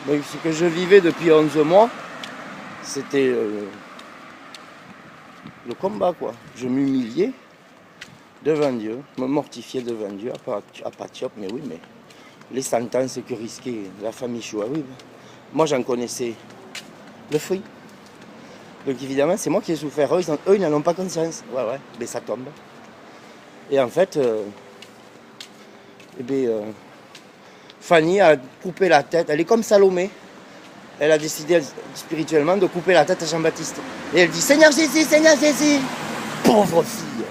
Donc, ce que je vivais depuis 11 mois, c'était le combat, quoi. Je m'humiliais devant Dieu, me mortifiais devant Dieu, à Patiop, mais oui, mais les sentences que risquait la famille Chouaoui, moi j'en connaissais le fruit. Donc évidemment, c'est moi qui ai souffert. Eux, ils n'en ont pas conscience. Ouais, mais ça tombe. Et en fait, Fanny a coupé la tête. Elle est comme Salomé. Elle a décidé spirituellement de couper la tête à Jean-Baptiste. Et elle dit, Seigneur Jésus, Seigneur Jésus. Pauvre fille.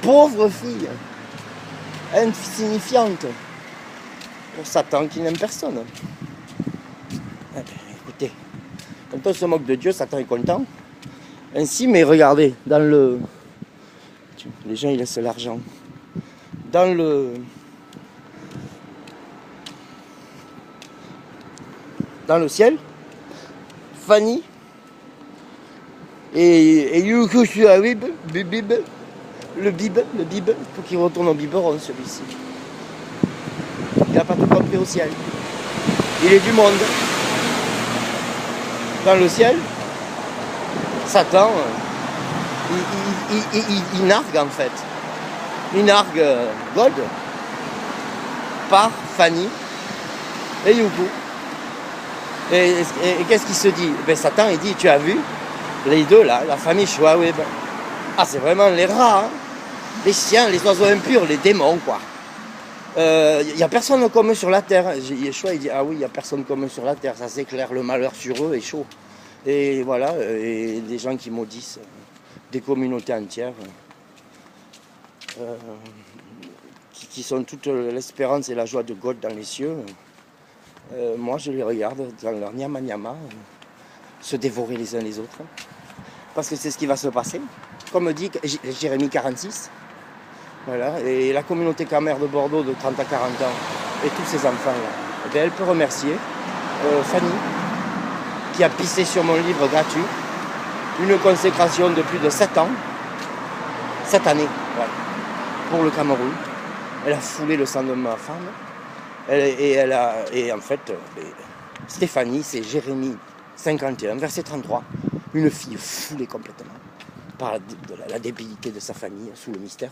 Pauvre fille. Insignifiante. Pour Satan qui n'aime personne. Eh bien, écoutez, quand on se moque de Dieu, Satan est content. Ainsi, mais regardez, dans le... Les gens, ils laissent l'argent. Dans le ciel, Fanny et Youssouabib, le bib, pour qu'il retourne au biberon, celui-ci. Il n'a pas tout compris au ciel. Il est du monde. Dans le ciel, Satan, il nargue en fait. Il nargue God par Fanny et Youkou. Et qu'est-ce qu'il se dit? Ben, Satan, il dit, tu as vu les deux là, la famille Chouaoui. Ah, c'est vraiment les rats, hein, les chiens, les oiseaux impurs, les démons, quoi. Il n'y a personne comme eux sur la terre. Yeshua, il dit, ah oui, il n'y a personne comme eux sur la terre. Ça s'éclaire, le malheur sur eux est chaud. Et voilà, et des gens qui maudissent des communautés entières, qui sont toute l'espérance et la joie de God dans les cieux. Moi, je les regarde dans leur nyama se dévorer les uns les autres. Parce que c'est ce qui va se passer. Comme dit Jérémie 46. Voilà. Et la communauté camère de Bordeaux de 30 à 40 ans et tous ces enfants-là, elle peut remercier Fanny, qui a pissé sur mon livre gratuit. Une consécration de plus de 7 ans. 7 années, ouais, pour le Cameroun. Elle a foulé le sang de ma femme. Et en fait, Stéphanie, c'est Jérémie 51, verset 33. Une fille foulée complètement par la débilité de sa famille sous le mystère.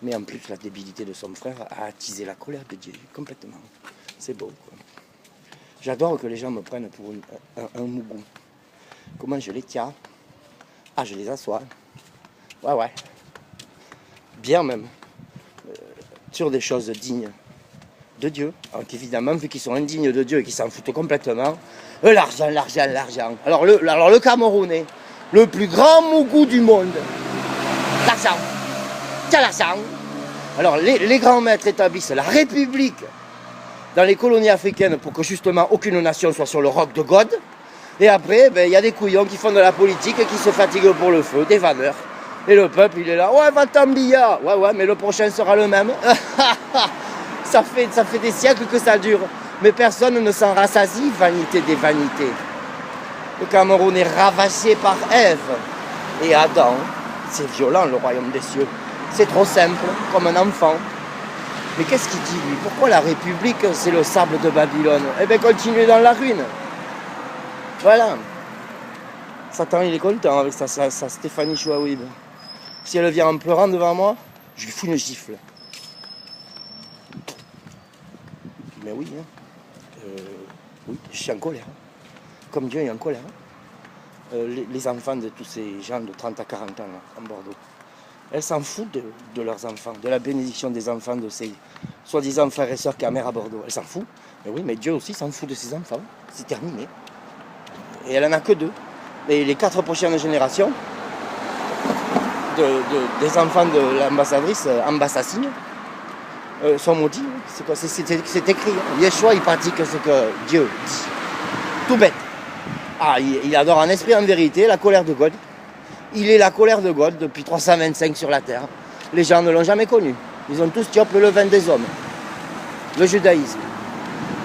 Mais en plus, la débilité de son frère a attisé la colère de Dieu complètement. C'est beau, quoi. J'adore que les gens me prennent pour un mougou. Comment je les tiens? Ah, je les assois. Ouais. Bien même. Sur des choses dignes de Dieu. Alors qu'évidemment, vu qu'ils sont indignes de Dieu et qu'ils s'en foutent complètement, l'argent. Alors le Camerounais, le plus grand mougou du monde, l'argent. Tiens, l'argent. Alors les grands maîtres établissent la République dans les colonies africaines pour que justement aucune nation soit sur le roc de God. Et après, il y a des couillons qui font de la politique et qui se fatiguent pour le feu, des vanneurs. Et le peuple, il est là, ouais, va-t'en billa. Ouais, mais le prochain sera le même. ça fait des siècles que ça dure. Mais personne ne s'en rassasie, vanité des vanités. Le Cameroun est ravagé par Ève et Adam. C'est violent, le royaume des cieux. C'est trop simple, comme un enfant. Mais qu'est-ce qu'il dit, lui? Pourquoi la République, c'est le sable de Babylone? Eh bien, continuez dans la ruine. Voilà. Satan, il est content avec sa Stéphanie Chouaoui. Si elle vient en pleurant devant moi, je lui fous une gifle. Mais oui, oui, je suis en colère. Comme Dieu est en colère. Les enfants de tous ces gens de 30 à 40 ans là, en Bordeaux, elles s'en foutent de leurs enfants, de la bénédiction des enfants de ces soi-disant frères et sœurs camères à Bordeaux. Elle s'en fout. Mais oui, mais Dieu aussi s'en fout de ses enfants. C'est terminé. Et elle n'en a que 2. Et les 4 prochaines générations des enfants de l'ambassadrice Ambassassine sont maudits. C'est quoi? C'est écrit. Yeshua, il pratique ce que Dieu dit. Tout bête. Ah, il adore en esprit, en vérité, la colère de God. Il est la colère de God depuis 325 sur la terre. Les gens ne l'ont jamais connu. Ils ont tous tiopé le vin des hommes. Le judaïsme.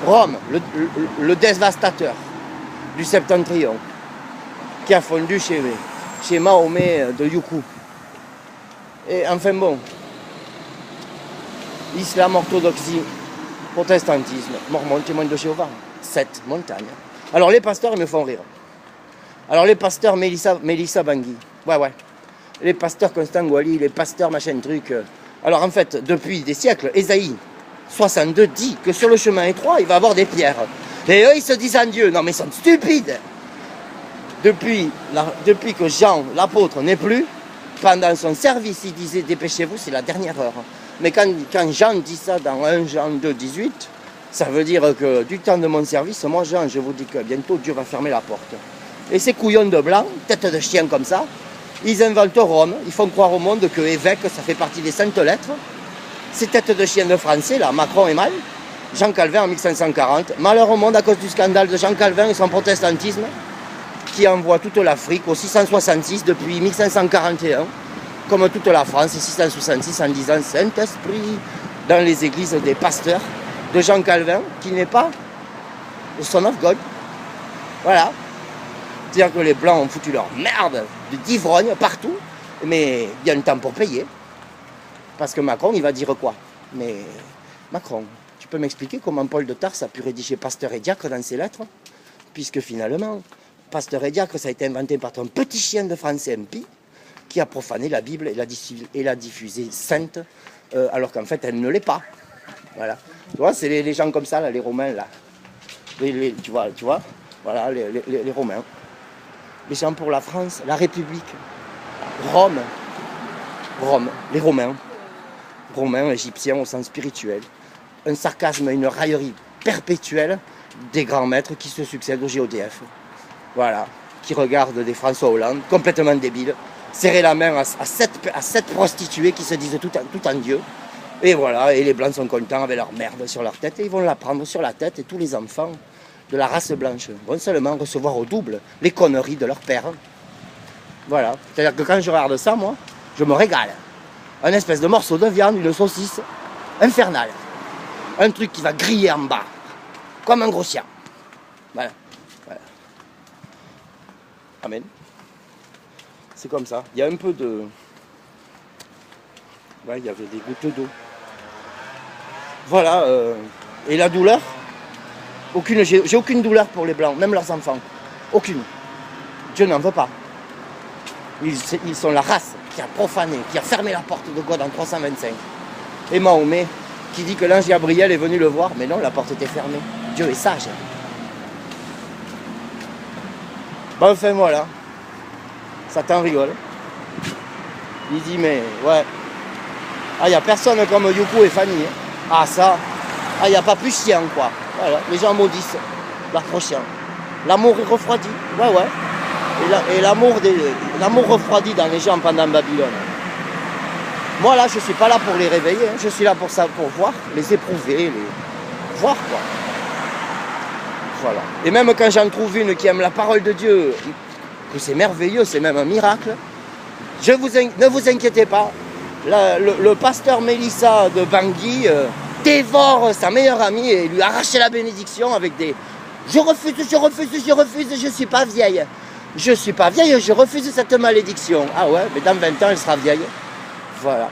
Rome, le dévastateur du septentrion, qui a fondu chez Mahomet de Youkou. Et enfin bon, l'islam orthodoxie protestantisme, mormon, témoin de Jéhovah, 7 montagnes. Alors les pasteurs, ils me font rire. Alors les pasteurs Mélissa Bangui, ouais. Les pasteurs Constant Gouali, les pasteurs machin truc. Alors en fait, depuis des siècles, Ésaïe 62 dit que sur le chemin étroit, il va y avoir des pierres. Et eux, ils se disent en Dieu. Non mais ils sont stupides. Depuis que Jean, l'apôtre, n'est plus, pendant son service, il disait dépêchez-vous, c'est la dernière heure. Mais quand Jean dit ça dans 1 Jean 2, 18, ça veut dire que du temps de mon service, moi Jean, je vous dis que bientôt Dieu va fermer la porte. Et ces couillons de blanc, tête de chien comme ça, ils inventent Rome, ils font croire au monde que évêque, ça fait partie des saintes lettres. Ces têtes de chien de français, là, Macron et Mal, Jean Calvin en 1540, malheur au monde à cause du scandale de Jean Calvin et son protestantisme, qui envoie toute l'Afrique au 666 depuis 1541, comme toute la France, et 666 en disant Saint-Esprit dans les églises des pasteurs de Jean Calvin, qui n'est pas le Son of God. Voilà. C'est-à-dire que les Blancs ont foutu leur merde d'ivrogne partout, mais il y a un temps pour payer. Parce que Macron, il va dire quoi? Mais Macron, tu peux m'expliquer comment Paul de Tarse a pu rédiger pasteur et diacre dans ses lettres? Puisque finalement, pasteur et diacre, ça a été inventé par un petit chien de français impie qui a profané la Bible et l'a diffusée sainte, alors qu'en fait, elle ne l'est pas. Voilà. Tu vois, c'est les gens comme ça, là, les Romains, là. Tu vois, voilà, les Romains. Les gens pour la France, la République, Rome, les Romains, égyptiens au sens spirituel. Un sarcasme, une raillerie perpétuelle des grands maîtres qui se succèdent au GODF. Voilà, qui regardent des François Hollande, complètement débiles, serrer la main à sept prostituées qui se disent tout en Dieu. Et voilà, et les Blancs sont contents avec leur merde sur leur tête, et ils vont la prendre sur la tête, et tous les enfants de la race blanche vont seulement recevoir au double les conneries de leur père. Voilà, c'est-à-dire que quand je regarde ça, moi, je me régale. Un espèce de morceau de viande, une saucisse infernale. Un truc qui va griller en bas, comme un gros chien. Voilà. Amen. C'est comme ça. Il y a un peu de... Ouais, il y avait des gouttes d'eau. Voilà. Et la douleur, j'ai aucune douleur pour les Blancs, même leurs enfants. Aucune. Dieu n'en veut pas. Ils sont la race qui a profané, qui a fermé la porte de God en 325. Et Mahomet, qui dit que l'ange Gabriel est venu le voir, mais non, la porte était fermée. Dieu est sage. Bon, enfin voilà. Satan rigole. Il dit, mais ouais. Ah, il n'y a personne comme Yuko et Fanny. Hein. Ah, ça. Ah, il n'y a pas plus chien, quoi. Voilà. Les gens maudissent leur prochain. L'amour est refroidi. Ouais. Et l'amour refroidi dans les gens pendant Babylone. Moi, là, je ne suis pas là pour les réveiller. Hein. Je suis là pour ça, pour voir, les éprouver, les voir, quoi. Voilà. Et même quand j'en trouve une qui aime la parole de Dieu, que c'est merveilleux, c'est même un miracle, ne vous inquiétez pas, le pasteur Mélissa de Bangui dévore sa meilleure amie et lui arrache la bénédiction avec des « Je refuse, je suis pas vieille. Je suis pas vieille, je refuse cette malédiction. » Ah ouais, mais dans 20 ans, elle sera vieille. Voilà.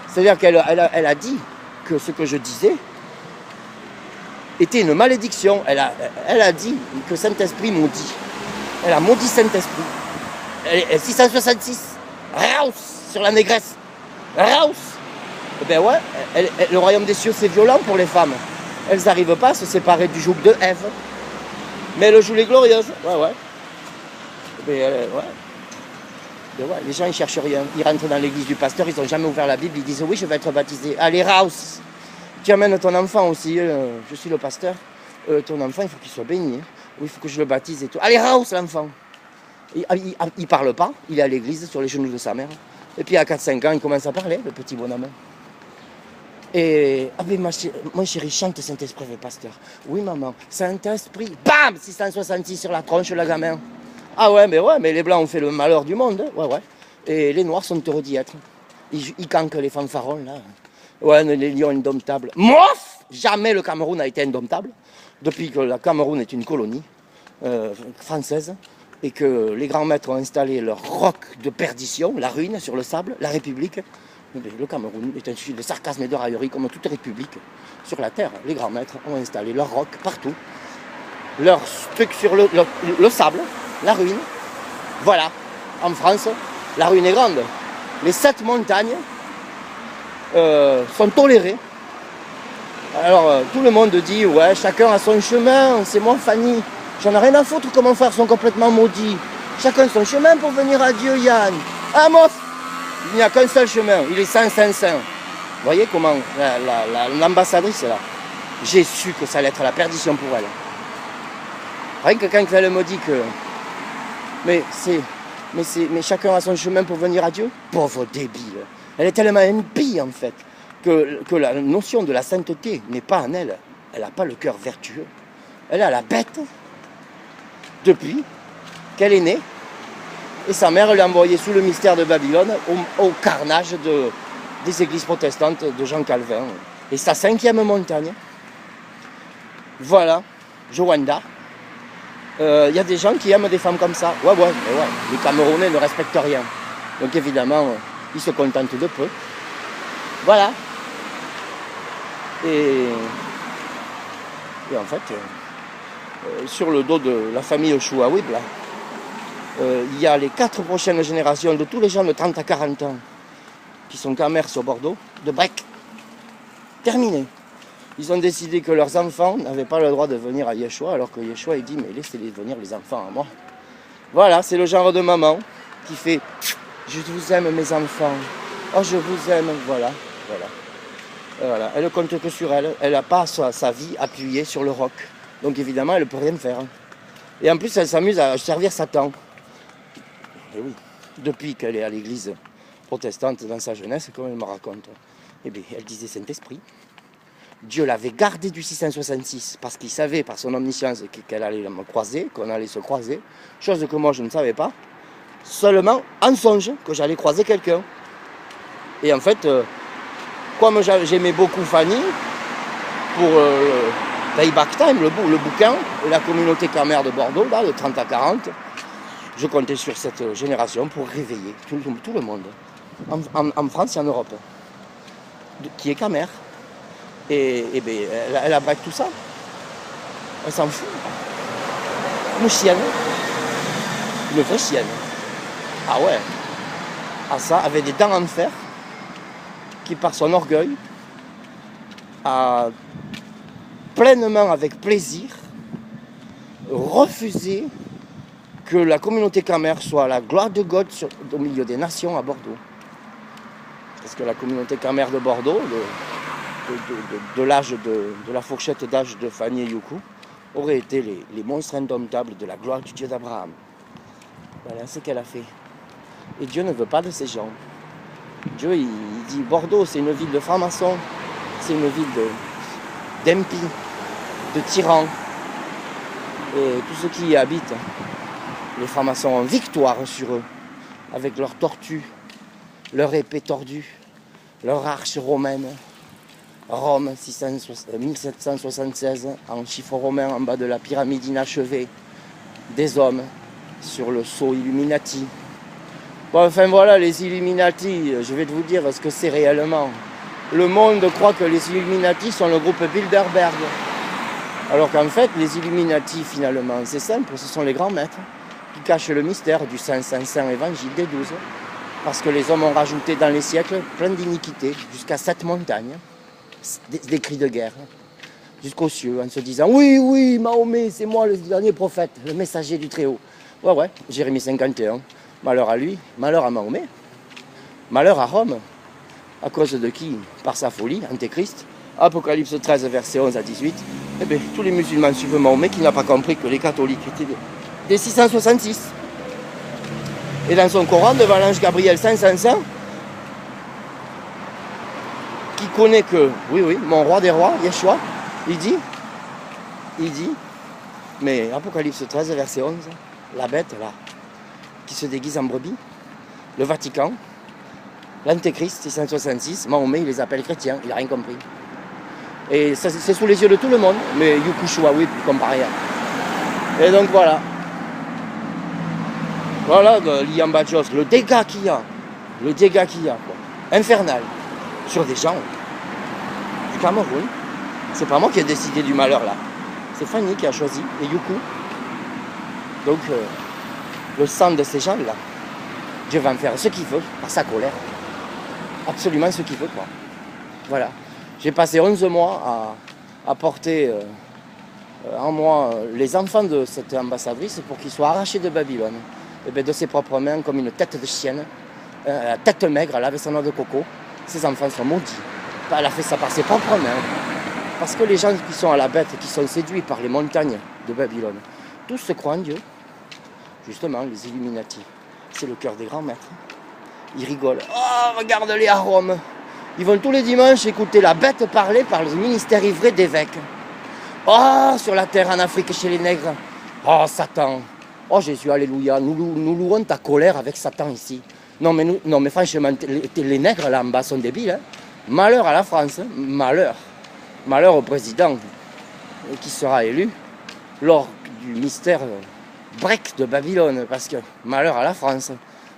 C'est-à-dire qu'elle a dit que ce que je disais était une malédiction. Elle a dit que Saint-Esprit maudit. Elle a maudit Saint-Esprit. 666. Raus sur la négresse. Raus. Eh ben ouais, le royaume des cieux, c'est violent pour les femmes. Elles n'arrivent pas à se séparer du joug de Ève. Mais elle joue les glorieuses. Ouais. Mais ouais, les gens, ils cherchent rien. Ils rentrent dans l'église du pasteur, ils n'ont jamais ouvert la Bible, ils disent oui, je vais être baptisé. Allez, Raus. Tu amènes ton enfant aussi, je suis le pasteur. Ton enfant, il faut qu'il soit béni. Oui, il faut que je le baptise et tout. Allez, Raus, l'enfant. Il parle pas, il est à l'église sur les genoux de sa mère. Et puis à 4-5 ans, il commence à parler, le petit bonhomme. Et ah mais mon chéri, chante Saint-Esprit, le pasteur. Oui, maman, Saint-Esprit. Bam 666 sur la tronche, le gamin. Ah ouais, mais les Blancs ont fait le malheur du monde. Ouais. Et les Noirs sont heureux d'y être. Ils cankent les fanfarons, là. Ouais, les lions indomptables. Mouf! Jamais le Cameroun n'a été indomptable. Depuis que le Cameroun est une colonie française et que les grands maîtres ont installé leur roc de perdition, la ruine sur le sable, la République. Mais le Cameroun est un sujet de sarcasme et de raillerie comme toute république sur la terre. Les grands maîtres ont installé leurs rocs partout, leurs trucs sur le sable, la ruine. Voilà, en France, la ruine est grande. Les 7 montagnes sont tolérées. Alors tout le monde dit, ouais, chacun a son chemin, c'est moi Fanny. J'en ai rien à foutre que mon frère sont complètement maudits. Chacun son chemin pour venir à Dieu, Yann. Ah, moi, il n'y a qu'un seul chemin, il est saint. Vous voyez comment l'ambassadrice là, j'ai su que ça allait être la perdition pour elle. Rien que quand elle me dit que... Mais chacun a son chemin pour venir à Dieu. Pauvre débile. Elle est tellement impie en fait, que la notion de la sainteté n'est pas en elle. Elle n'a pas le cœur vertueux. Elle a la bête depuis qu'elle est née. Et sa mère l'a envoyée sous le mystère de Babylone au carnage des églises protestantes de Jean Calvin. Et sa 5e montagne. Voilà, Joanda. Y a des gens qui aiment des femmes comme ça. Ouais. Les Camerounais ne respectent rien. Donc évidemment, ils se contentent de peu. Voilà. Et en fait, sur le dos de la famille Chouaouib, là, il y a les 4 prochaines générations de tous les gens de 30 à 40 ans qui sont commerces au Bordeaux, de break. Terminé. Ils ont décidé que leurs enfants n'avaient pas le droit de venir à Yeshua, alors que Yeshua il dit, mais laissez-les venir les enfants à moi. Voilà, c'est le genre de maman qui fait, je vous aime mes enfants, oh je vous aime, voilà. Elle ne compte que sur elle, elle n'a pas sa vie appuyée sur le roc, donc évidemment elle ne peut rien faire. Et en plus elle s'amuse à servir Satan. Et oui, depuis qu'elle est à l'église protestante dans sa jeunesse, comme elle me raconte, eh bien, elle disait Saint-Esprit. Dieu l'avait gardée du 666 parce qu'il savait par son omniscience qu'elle allait me croiser, qu'on allait se croiser, chose que moi je ne savais pas, seulement en songe que j'allais croiser quelqu'un. Et en fait, comme j'aimais beaucoup Fanny, pour Payback Time, le bouquin, et la communauté camère de Bordeaux, là, de 30 à 40, je comptais sur cette génération pour réveiller tout le monde, en France et en Europe, qui est camère. Et bien, elle abraque tout ça. Elle s'en fout. Une chienne. Une vraie chienne. Ah ouais. Ah ça, avec des dents en fer, qui par son orgueil a pleinement, avec plaisir, refusé que la communauté camère soit la gloire de God au milieu des nations à Bordeaux. Parce que la communauté camère de Bordeaux, de l'âge de la fourchette d'âge de Fanny et Youkou, auraient été les monstres indomptables de la gloire du Dieu d'Abraham. Voilà ce qu'elle a fait. Et Dieu ne veut pas de ces gens. Dieu, il dit Bordeaux, c'est une ville de francs-maçons, c'est une ville d'impies, de tyrans. Et tous ceux qui y habitent, les francs-maçons ont victoire sur eux, avec leurs tortues, leur épée tordue, leur arche romaine. Rome, 1776, en chiffre romain en bas de la pyramide inachevée, des hommes sur le sceau Illuminati. Bon, enfin voilà, les Illuminati, je vais vous dire ce que c'est réellement. Le monde croit que les Illuminati sont le groupe Bilderberg. Alors qu'en fait, les Illuminati, finalement, c'est simple, ce sont les grands maîtres qui cachent le mystère du Saint évangile des 12. Parce que les hommes ont rajouté dans les siècles plein d'iniquités, jusqu'à 7 montagnes. Des cris de guerre jusqu'aux cieux en se disant oui Mahomet c'est moi le dernier prophète, le messager du Très-Haut. Ouais, Jérémie 51, malheur à lui, malheur à Mahomet, malheur à Rome, à cause de qui? Par sa folie, Antéchrist. Apocalypse 13 versets 11 à 18. Eh bien tous les musulmans suivent Mahomet qui n'a pas compris que les catholiques étaient des 666. Et dans son Coran devant l'ange Gabriel 500, qui connaît que, oui, mon roi des rois, Yeshua, il dit, mais Apocalypse 13, verset 11, la bête, là, qui se déguise en brebis, le Vatican, l'Antéchrist, 666, Mahomet, il les appelle chrétiens, il n'a rien compris. Et ça, c'est sous les yeux de tout le monde, mais Youkou oui, comparé à. Et donc voilà. Voilà, l'Iambadjos, le dégât qu'il y a, quoi. infernal sur des gens du Cameroun. C'est pas moi qui ai décidé du malheur là. C'est Fanny qui a choisi, et Youkou. Donc, le sang de ces gens-là, Dieu va en faire ce qu'il veut, par sa colère. Absolument ce qu'il veut, quoi. Voilà. J'ai passé 11 mois à porter en moi les enfants de cette ambassadrice pour qu'ils soient arrachés de Babylone. Et bien de ses propres mains, comme une tête de chienne, la tête maigre, là, avec sa noix de coco. Ces enfants sont maudits. Elle a fait ça par ses propres mains. Parce que les gens qui sont à la bête, qui sont séduits par les montagnes de Babylone, tous se croient en Dieu. Justement, les Illuminati. C'est le cœur des grands maîtres. Ils rigolent. Oh, regarde-les à Rome. Ils vont tous les dimanches écouter la bête parler par le ministère ivré d'évêques. Oh, sur la terre en Afrique chez les nègres. Oh, Satan. Oh, Jésus, alléluia. Nous louons ta colère avec Satan ici. Non, mais franchement, les nègres là en bas sont débiles. Hein. Malheur à la France. Hein. Malheur. Malheur au président qui sera élu lors du mystère break de Babylone. Parce que malheur à la France.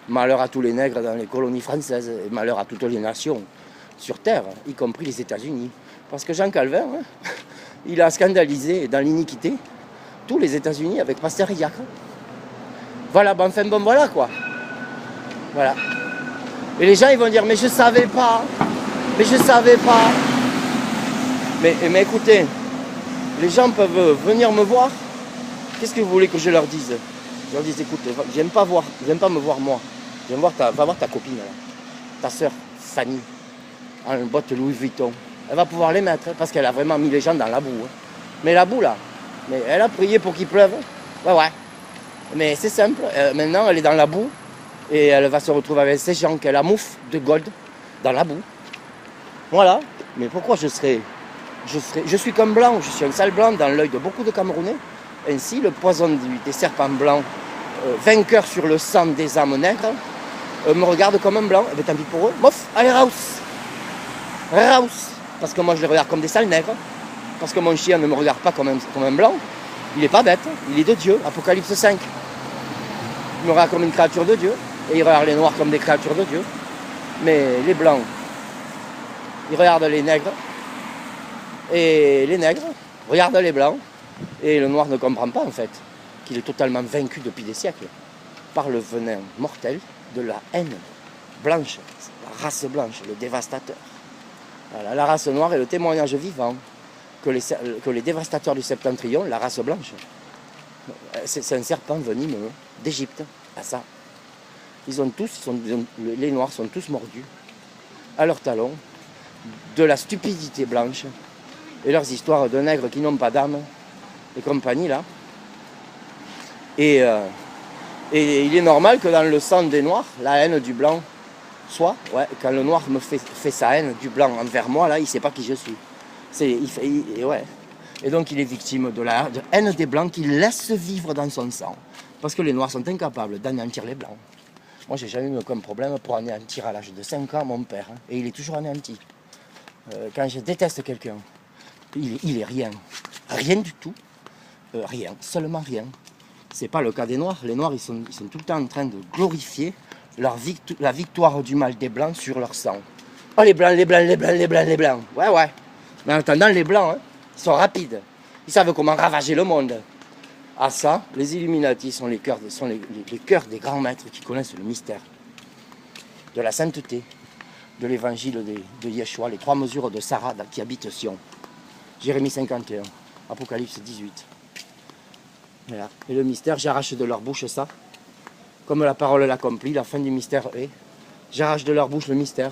Malheur à tous les nègres dans les colonies françaises. Et malheur à toutes les nations sur terre, y compris les États-Unis. Parce que Jean Calvin, hein, il a scandalisé dans l'iniquité tous les États-Unis avec Pasteur Yac. Voilà, bon, enfin bon, voilà quoi. Voilà. Et les gens ils vont dire, mais je savais pas. Mais je savais pas. Mais écoutez, les gens peuvent venir me voir. Qu'est-ce que vous voulez que je leur dise? Je leur dis, écoute, j'aime pas me voir moi. Va voir ta copine là. Ta soeur, Fanny. En botte Louis Vuitton. Elle va pouvoir les mettre, parce qu'elle a vraiment mis les gens dans la boue. Hein. Mais la boue là, mais elle a prié pour qu'il pleuve. Ouais. Mais c'est simple, maintenant elle est dans la boue, et elle va se retrouver avec ces gens qu'elle a mouffe de gold dans la boue. Voilà. Mais pourquoi je suis comme blanc, je suis un sale blanc dans l'œil de beaucoup de Camerounais. Ainsi, le poison des serpents blancs, vainqueur sur le sang des âmes nègres, me regarde comme un blanc. Et bien tant pis pour eux. Mouf, allez, Raus. Parce que moi je les regarde comme des sales nègres. Parce que mon chien ne me regarde pas comme un blanc. Il n'est pas bête, il est de Dieu. Apocalypse 5. Il me regarde comme une créature de Dieu. Et il regarde les noirs comme des créatures de Dieu. Mais les blancs, ils regardent les nègres. Et les nègres regardent les blancs. Et le noir ne comprend pas en fait qu'il est totalement vaincu depuis des siècles par le venin mortel de la haine blanche, la race blanche, le dévastateur. Voilà, la race noire est le témoignage vivant que les dévastateurs du septentrion, la race blanche, c'est un serpent venimeux d'Égypte. À ça. Les noirs sont tous mordus à leurs talons de la stupidité blanche et leurs histoires de nègres qui n'ont pas d'âme et compagnie là. Et il est normal que dans le sang des noirs, la haine du blanc soit, quand le noir me fait sa haine du blanc envers moi, là, il ne sait pas qui je suis. Et donc il est victime de la haine des blancs qu'il laisse vivre dans son sang. Parce que les noirs sont incapables d'anéantir les blancs. Moi, j'ai jamais eu aucun problème pour anéantir à l'âge de 5 ans mon père. Hein, et il est toujours anéanti. Quand je déteste quelqu'un, il est rien. Rien du tout. Rien. Seulement rien. C'est pas le cas des noirs. Les noirs, ils sont tout le temps en train de glorifier la victoire du mal des blancs sur leur sang. Oh, les blancs, les blancs, les blancs, les blancs, les blancs. Ouais. Mais en attendant, les blancs, hein, ils sont rapides. Ils savent comment ravager le monde. À ça, les Illuminati sont les cœurs des grands maîtres qui connaissent le mystère de la sainteté, de l'évangile de Yeshua, les 3 mesures de Sarah qui habite Sion. Jérémie 51, Apocalypse 18. Voilà. Et le mystère, j'arrache de leur bouche ça. Comme la parole l'accomplit, la fin du mystère est. J'arrache de leur bouche le mystère.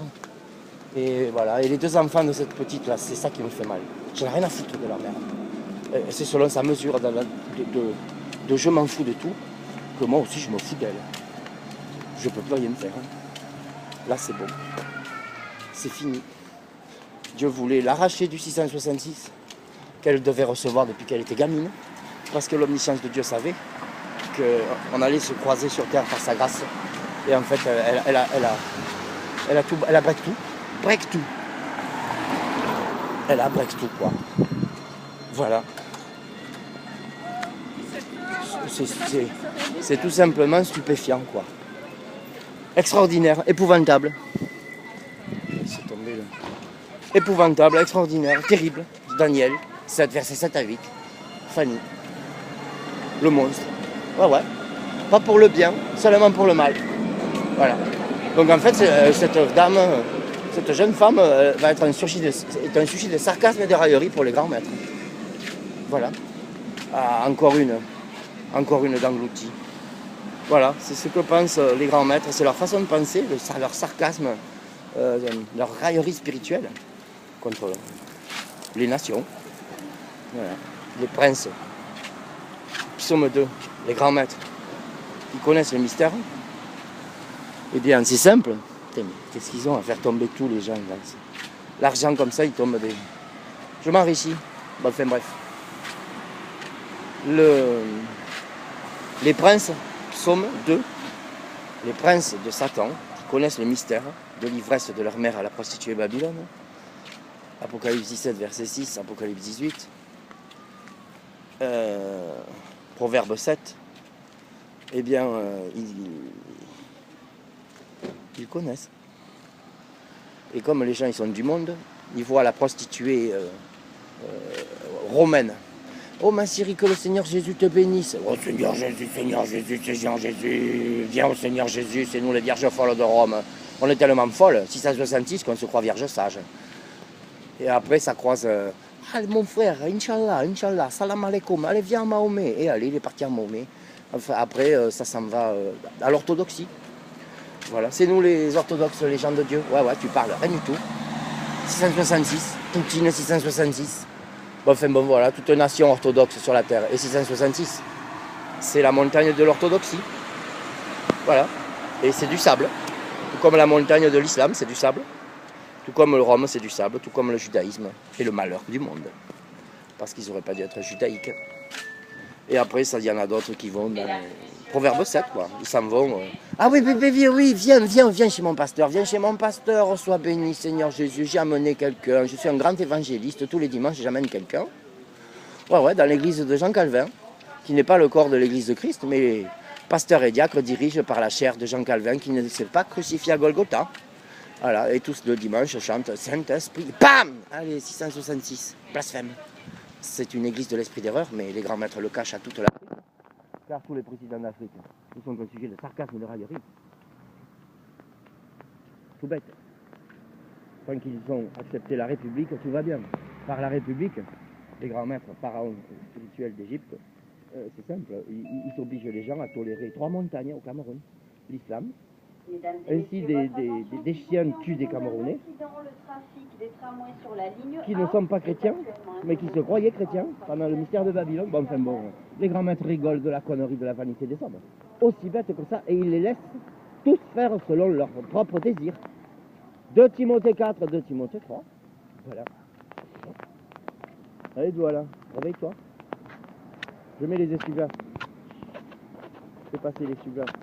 Et voilà. Et les 2 enfants de cette petite là, c'est ça qui me fait mal. J'en ai rien à foutre de leur mère. C'est selon sa mesure de je m'en fous de tout, que moi aussi je me fous d'elle. Je peux plus rien faire. Là c'est bon. C'est fini. Dieu voulait l'arracher du 666 qu'elle devait recevoir depuis qu'elle était gamine. Parce que l'omniscience de Dieu savait qu'on allait se croiser sur terre par sa grâce. Et en fait, elle a break tout. Break tout. Elle a break tout, quoi. Voilà. C'est tout simplement stupéfiant, quoi. Extraordinaire, épouvantable. épouvantable, extraordinaire, terrible. Daniel, 7, versets 7 à 8. Fanny, le monstre. Ouais, ouais. Pas pour le bien, seulement pour le mal. Voilà. Donc en fait, cette dame, cette jeune femme va être un sujet de sarcasme et de raillerie pour les grands maîtres. Voilà. Ah, encore une d'engloutie. Voilà, c'est ce que pensent les grands maîtres, c'est leur façon de penser, leur sarcasme, leur raillerie spirituelle contre les nations. Voilà. Les princes. Psaume 2, les grands maîtres, qui connaissent le mystère. Eh bien, c'est simple. Qu'est-ce qu'ils ont à faire tomber tous les gens là? L'argent comme ça, il tombe des... Je m'enrichis. Bon, enfin bref. Les princes, psaume 2, les princes de Satan, qui connaissent le mystère de l'ivresse de leur mère à la prostituée Babylone. Apocalypse 17, verset 6, Apocalypse 18. Proverbe 7. Eh bien, ils connaissent. Et comme les gens ils sont du monde, ils voient la prostituée romaine. Oh ma Syrie, que le Seigneur Jésus te bénisse. Oh Seigneur Jésus, Seigneur Jésus, viens au Seigneur Jésus, c'est nous les vierges folles de Rome. On est tellement folles, 666, qu'on se croit vierge sage. Et après ça croise, mon frère, Inch'Allah, salam alaikum, allez viens à Mahomet. Et allez, il est parti à Mahomet. Enfin, après, ça s'en va à l'orthodoxie. Voilà, c'est nous les orthodoxes, les gens de Dieu. Ouais, tu parles, rien du tout. 666, Poutine 666. Bon, enfin bon, voilà, toute nation orthodoxe sur la terre. Et 666, c'est la montagne de l'orthodoxie. Voilà, et c'est du sable. Tout comme la montagne de l'islam, c'est du sable. Tout comme le Rome, c'est du sable. Tout comme le judaïsme et le malheur du monde. Parce qu'ils n'auraient pas dû être judaïques. Et après, ça, il y en a d'autres qui vont dans Proverbe 7, quoi. Ils s'en vont. Ah oui, viens chez mon pasteur. Viens chez mon pasteur. Sois béni, Seigneur Jésus. J'ai amené quelqu'un. Je suis un grand évangéliste. Tous les dimanches, j'amène quelqu'un. Ouais, dans l'église de Jean Calvin, qui n'est pas le corps de l'église de Christ, mais pasteur et diacre dirigent par la chair de Jean Calvin, qui ne s'est pas crucifié à Golgotha. Voilà, et tous le dimanche chantent Saint-Esprit. Bam! Allez, 666. Blasphème. C'est une église de l'esprit d'erreur, mais les grands maîtres le cachent à toute l'Afrique. Car tous les présidents d'Afrique, ils sont un sujet de sarcasme et de raillerie. Tout bête. Tant qu'ils ont accepté la République, tout va bien. Par la République, les grands maîtres pharaons spirituels d'Égypte, c'est simple, ils obligent les gens à tolérer 3 montagnes au Cameroun. L'islam. Ainsi, des chiens tuent des Camerounais qui ne sont pas chrétiens, mais qui se croyaient chrétiens pendant le mystère de Babylone. Bon, enfin bon, les grands maîtres rigolent de la connerie, de la vanité des hommes. Aussi bête que ça, et ils les laissent tous faire selon leur propre désir. 2 Timothée 4, 2 Timothée 3. Voilà. Allez, voilà, réveille-toi. Je mets les essuie-glaces. Je vais passer les essuie-glaces.